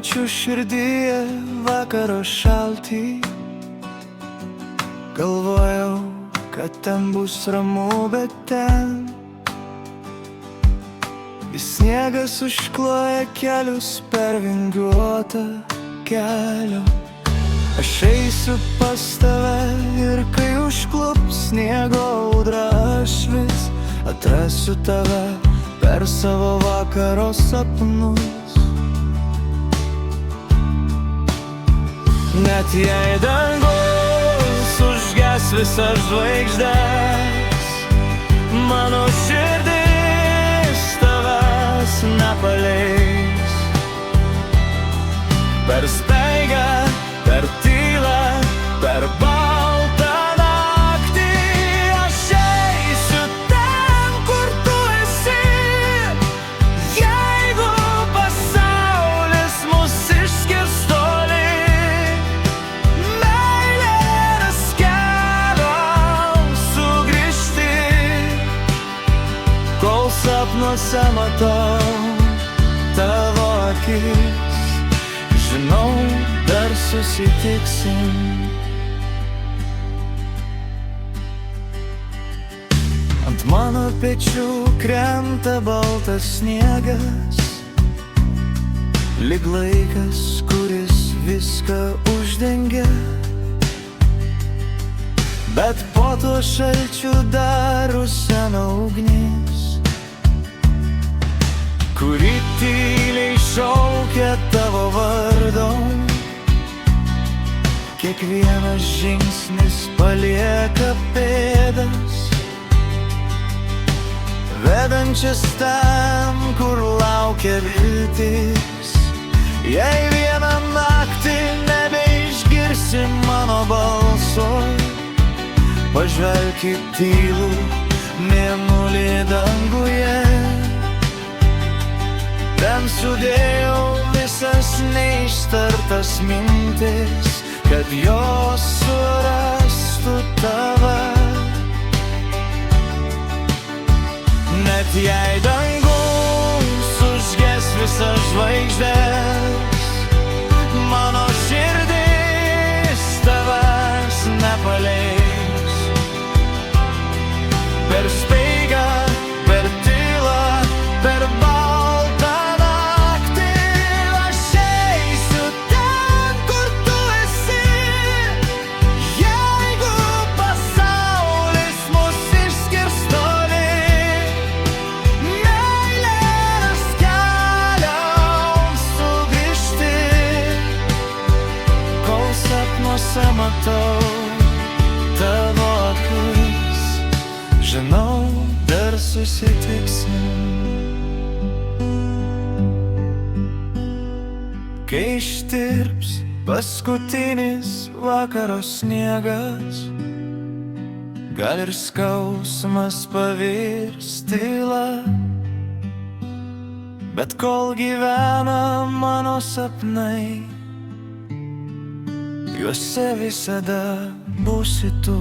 jaučiu širdyje vakaro šaltį. Galvojau, kad ten bus ramu, bet ten vis sniegas užkloja kelius per vingiuotą kelią. Aš eisiu pas tave ir kai užklups sniego audra, aš vis atrasiu tave per savo vakaro sapnus. Net jei dangus užges visas žvaigždes, mano širdis tavęs nepaleis. Per speigą, per tylą, per baltą naktį aš eisiu ten, kur tu esi. Jeigu pasaulis mus išskirs toli, meilė ras kelio sugrįžti. Kol sapnuose matau tavo akis, žinau, dar susitiksim. Ant mano pečių krenta baltas sniegas, lyg laikas, kuris viską uždengia. Bet po to šalčiu dar rusena ugnis, kuri tyliai šaukia tavo vardo. Kiekvienas žingsnis palieka pėdas, vedančias ten, kur laukia viltis. Jei vieną naktį nebeišgirsi mano balso, pažvelk į tylų mėnulį danguje. Ten sudėjau visas neištartas mintis, kad jos surastų tave. Net jei dangus užges visas žvaigždes, mano širdis tavęs nepaleis. Per speigą, per tylą, per baltą naktį aš eisiu ten, kur tu esi. Jeigu pasaulis mus išskirs toli, meilė ras kelio sugrįžti. Kol sapnuose matau tavo akis, žinau, dar susitiksim. Kai ištirps paskutinis vakaro sniegas, gal ir skausmas pavirs tyla. Bet kol gyvena mano sapnai, juose visada būsi tu.